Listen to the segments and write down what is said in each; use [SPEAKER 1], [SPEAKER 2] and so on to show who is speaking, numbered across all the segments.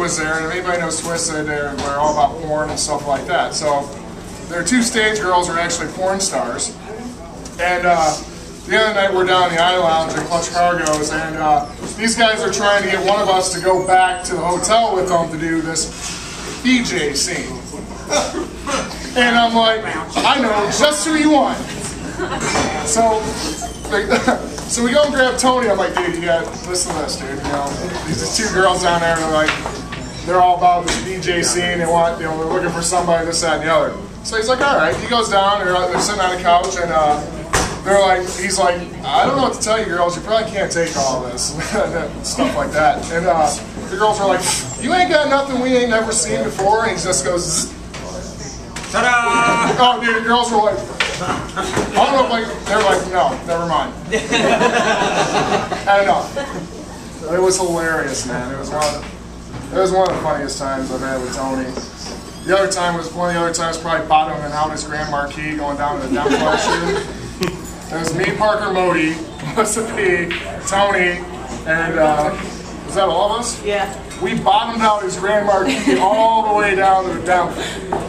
[SPEAKER 1] was there, and if anybody knows Swiss, they're all about porn and stuff like that. So their two stage girls are actually porn stars. And the other night we're down in the I Lounge at Clutch Cargo's, and these guys are trying to get one of us to go back to the hotel with them to do this DJ scene. And I'm like, I know just who you want. So we go and grab Tony. I'm like, dude, you got listen to this, dude. You know, these two girls down there, they're all about this DJ scene. They want, they're looking for somebody, this, that, and the other. So he's like, all right. He goes down. They're sitting on a couch, and he's like, I don't know what to tell you, girls. You probably can't take all this, stuff like that. And the girls are like, you ain't got nothing we ain't never seen before. And he just goes, ta-da! Oh, dude, the girls were like, I don't know, they were like, no, never mind. I don't know. It was hilarious, man. It was one of the funniest times I've had with Tony. One of the other times probably bottoming out his Grand Marquis going down to the down shoot. It was me, Parker, Modi, Melissa P, Tony, and was that all of us?
[SPEAKER 2] Yeah.
[SPEAKER 1] We bottomed out his Grand Marquis all the way down to the down,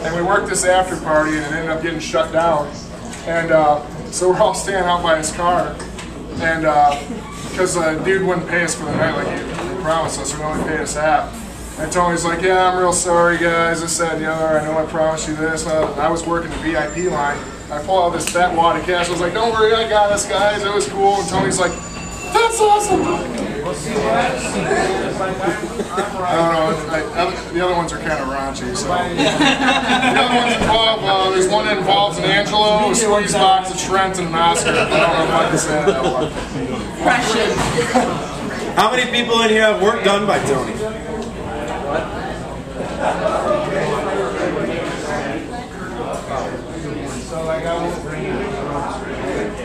[SPEAKER 1] and we worked this after party, and it ended up getting shut down. And so we're all standing out by his car, and because the dude wouldn't pay us for the night like he promised us, he only paid us half. And Tony's like, yeah, I'm real sorry, guys. This, that, and the other. I know I promised you this. I was working the VIP line. I pull out this fat wad of cash. I was like, don't worry, I got us, guys. It was cool. And Tony's like, that's awesome. I don't know. The other ones are kind of raunchy. So. The other ones involve, there's one that involves an Angelo, a squeeze box, a Trent, and an Oscar. I don't know if I can say that one.
[SPEAKER 2] Precious.
[SPEAKER 3] How many people in here have work done by Tony?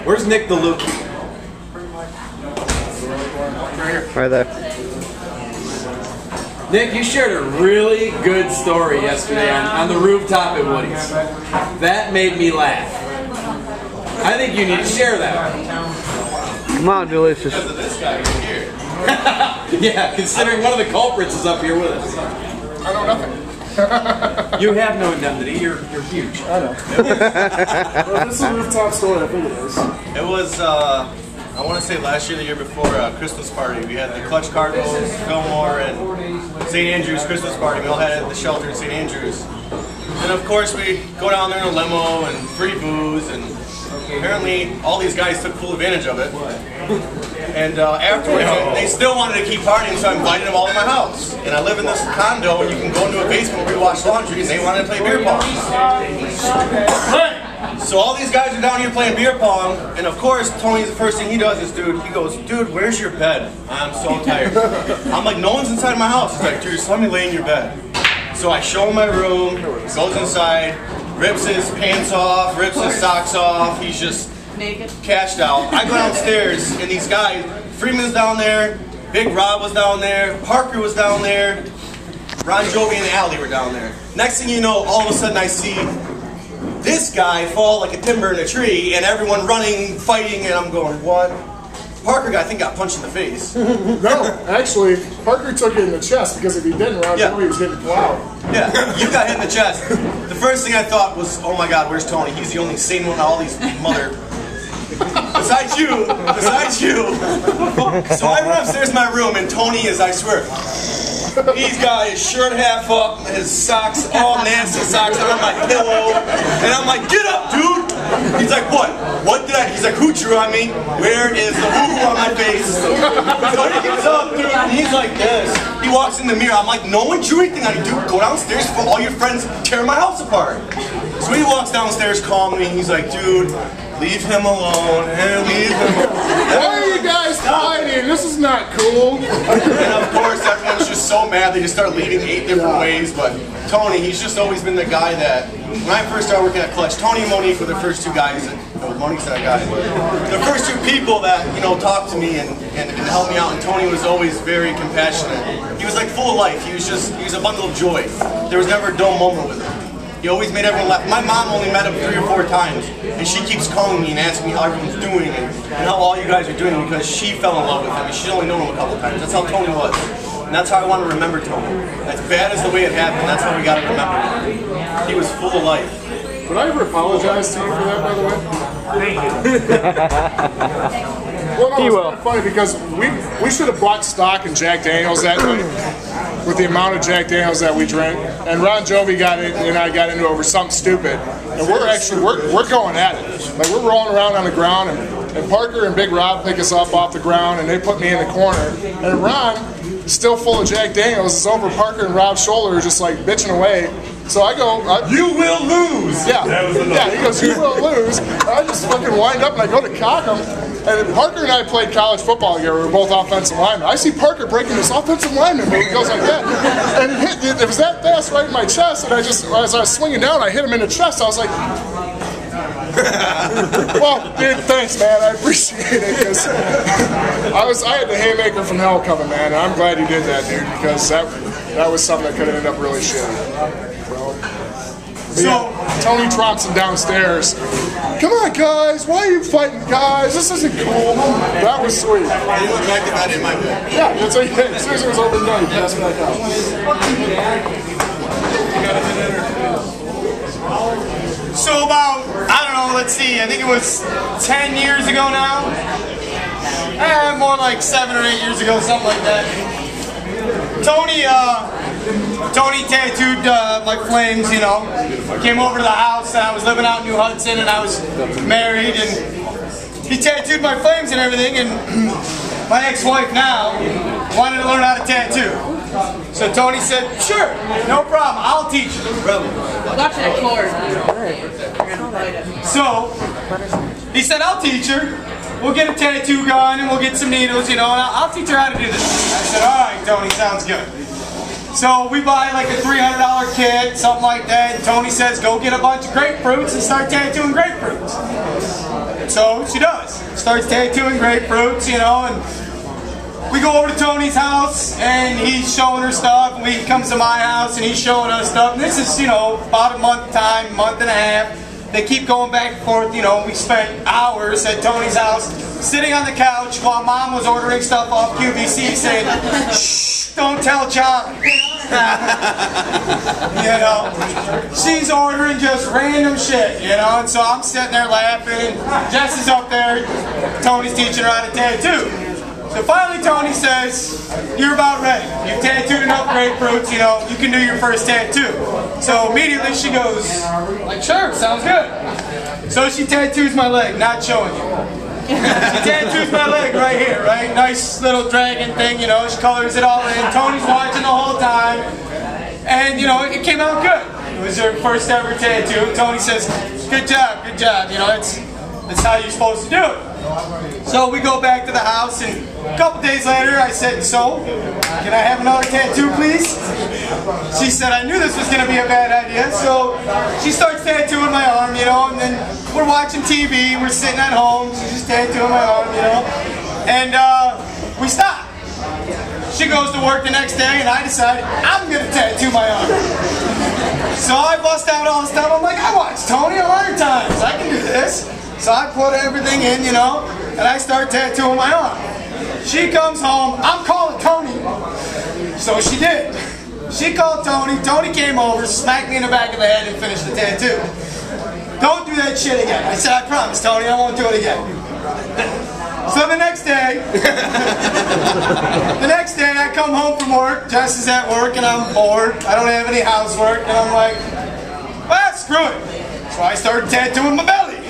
[SPEAKER 3] Where's Nick the Luke?
[SPEAKER 4] Right there.
[SPEAKER 3] Nick, you shared a really good story yesterday on the rooftop at Woody's. That made me laugh. I think you need to share that.
[SPEAKER 4] Come on, Delicious.
[SPEAKER 3] Because of this guy here. Yeah, considering one of the culprits is up here with us.
[SPEAKER 1] I know nothing.
[SPEAKER 3] You have no indemnity. You're huge.
[SPEAKER 1] I know. Well, this is a rooftop story. I think it is.
[SPEAKER 5] It was, I want to say last year, the year before, Christmas party. We had the Clutch Cargo's, Fillmore, and St. Andrews Christmas party. We all had it at the shelter in St. Andrews. And of course, we go down there in a limo and free booze, and apparently all these guys took full advantage of it. And afterwards, they still wanted to keep partying, so I invited them all to my house. And I live in this condo, and you can go into a basement where we wash laundry, and they wanted to play beer pong. So all these guys are down here playing beer pong, and of course, Tony's the first thing he does is, he goes, dude, where's your bed? I'm so tired. I'm like, no one's inside my house. He's like, dude, just let me lay in your bed. So I show him my room, goes inside, rips his pants off, rips his socks off, he's just
[SPEAKER 2] naked,
[SPEAKER 5] cashed out. I go downstairs, and these guys, Freeman's down there, Big Rob was down there, Parker was down there, Ron Jovi and Allie were down there. Next thing you know, all of a sudden I see this guy fall like a timber in a tree, and everyone running, fighting, and I'm going, what? Parker, I think, got punched in the face.
[SPEAKER 1] No, actually, Parker took it in the chest, because if he didn't, Ron Jovi was getting plowed.
[SPEAKER 5] Yeah, you got hit in the chest. The first thing I thought was, oh my God, where's Tony? He's the only sane one of all these mother... Besides you. So I run upstairs in my room, and Tony is, I swear, he's got his shirt half up, his socks, all nasty socks on my pillow, and I'm like, get up, dude! He's like, what? What did I? He's like, who drew on me? Where is the who on my face? So he gets up, dude, and he's like this. He walks in the mirror. I'm like, no one drew anything on you, dude. Go downstairs before all your friends tear my house apart. So he walks downstairs calmly, and he's like, dude, leave him alone, leave him alone.
[SPEAKER 1] Why are you guys fighting? This is not cool.
[SPEAKER 5] And of course, everyone's just so mad, they just start leaving 8 different ways, but Tony, he's just always been the guy that, when I first started working at Clutch, Tony and Monique were the first two guys, Monique's that guy, the first two people that, talked to me and helped me out, and Tony was always very compassionate. He was like full of life, he was a bundle of joy. There was never a dull moment with him. He always made everyone laugh. My mom only met him 3 or 4 times, and she keeps calling me and asking me how everyone's doing and how all you guys are doing because she fell in love with him, and she's only known him a couple times. That's how Tony was. And that's how I want to remember Tony. As bad as the way it happened, that's how we got to remember him. He was full of life.
[SPEAKER 1] Would I ever apologize to you for that, by the way? Well, no,
[SPEAKER 4] He
[SPEAKER 1] it's
[SPEAKER 4] will.
[SPEAKER 1] funny because we should have bought stock in Jack Daniels that night with the amount of Jack Daniels that we drank. And Ron Jovi and I got into it over something stupid. And we're going at it. Like we're rolling around on the ground, and Parker and Big Rob pick us up off the ground, and they put me in the corner. And Ron, still full of Jack Daniels, is over Parker and Rob's shoulder, just like bitching away. So I go,
[SPEAKER 5] You will lose!
[SPEAKER 1] yeah, he goes, you will lose. I just fucking wind up and I go to cock him. And Parker and I played college football together. We were both offensive linemen. I see Parker breaking this offensive lineman move. He goes like that. And it was that fast right in my chest. And as I was swinging down, I hit him in the chest. I was like, well, dude, thanks, man. I appreciate it. Because I had the haymaker from hell coming, man. And I'm glad you did that, dude. Because that was something that could have ended up really shitty. So, yeah, Tony Thompson downstairs. Come on, guys. Why are you fighting, guys? This isn't cool. That was sweet.
[SPEAKER 5] You went back to bed in my bed.
[SPEAKER 1] Yeah, that's what you did. As soon as it was over and done, you passed me that out.
[SPEAKER 2] So about, I don't know, let's see, I think it was 10 years ago now. More like 7 or 8 years ago, something like that. Tony tattooed my flames, you know. Came over to the house, and I was living out in New Hudson, and I was married, and he tattooed my flames and everything, and my ex-wife now wanted to learn how to tattoo. So Tony said, sure, no problem, I'll teach you.
[SPEAKER 6] Watch that cord.
[SPEAKER 2] So he said, I'll teach her. We'll get a tattoo gun and we'll get some needles, you know, and I'll teach her how to do this. I said, all right, Tony, sounds good. So we buy like a $300 kit, something like that, and Tony says, go get a bunch of grapefruits and start tattooing grapefruits. So she does. Starts tattooing grapefruits, you know, and we go over to Tony's house, and he's showing her stuff, and he comes to my house, and he's showing us stuff. And this is, you know, about a month time, month and a half. They keep going back and forth, you know. We spent hours at Tony's house, sitting on the couch while Mom was ordering stuff off QVC, saying, shh, don't tell John. You know, she's ordering just random shit, you know, and so I'm sitting there laughing. Jess is up there, Tony's teaching her how to tattoo. So finally Tony says, you're about ready. You've tattooed enough grapefruits, you know, you can do your first tattoo. So immediately she goes, like, sure, sounds good. So she tattoos my leg, not showing you. She tattoos my leg right here, right? Nice little dragon thing, you know, she colors it all in. Tony's watching the whole time. And, you know, it came out good. It was her first ever tattoo. Tony says, good job, you know, that's how you're supposed to do it. So we go back to the house, and a couple days later I said, so, can I have another tattoo, please? She said, I knew this was going to be a bad idea. So she starts tattooing my arm, you know, and then we're watching TV, we're sitting at home, she's just tattooing my arm, you know, and we stop. She goes to work the next day, and I decide I'm going to tattoo my arm. So I bust out all the stuff. I'm like, I watched Tony 100 times. I can do this. So I put everything in, you know, and I start tattooing my arm. She comes home. I'm calling Tony. So she did. She called Tony. Tony came over, smacked me in the back of the head, and finished the tattoo. Don't do that shit again. I said, I promise, Tony, I won't do it again. So the next day, I come home from work, Jess is at work, and I'm bored. I don't have any housework, and I'm like, well, screw it. So I started tattooing my belly.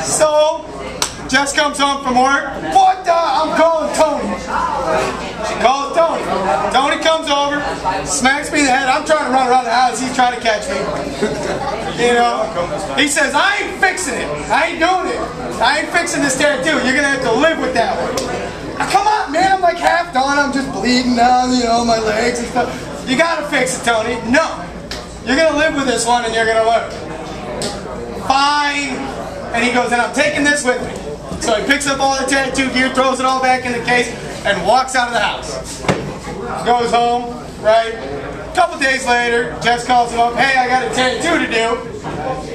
[SPEAKER 2] So, Jess comes home from work, what the? I'm calling Tony. She calls Tony. Tony comes over, smacks me in the head. I'm trying to run around the house, he's trying to catch me. You know, he says, I ain't fixing it. I ain't doing it. I ain't fixing this tattoo. You're going to have to live with that one. Come on, man. I'm like half done. I'm just bleeding down, you know, my legs and stuff. You got to fix it, Tony. No. You're going to live with this one and you're going to learn. Fine. And he goes, and I'm taking this with me. So he picks up all the tattoo gear, throws it all back in the case, and walks out of the house. Goes home, right? A couple days later, Jess calls him up, hey, I got a tattoo to do.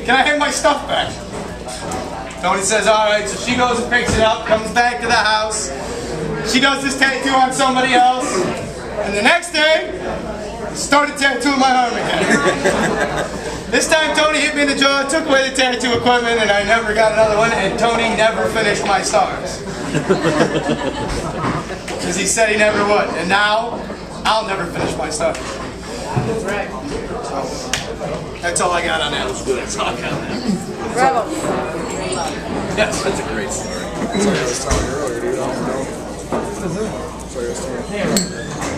[SPEAKER 2] Can I have my stuff back? Tony says, all right. So she goes and picks it up, comes back to the house, She does this tattoo on somebody else. And the next day, started tattooing my arm again. This time Tony hit me in the jaw, took away the tattoo equipment, and I never got another one, and Tony never finished my stars. Because he said he never would. And now, I'll never finish my stars.
[SPEAKER 6] That's right.
[SPEAKER 2] That's all I got on that. That's all I got on that.
[SPEAKER 6] Bravo.
[SPEAKER 3] Yes, that's a great story.
[SPEAKER 1] That's what I was telling you earlier, dude. I don't know. That's what I was telling you.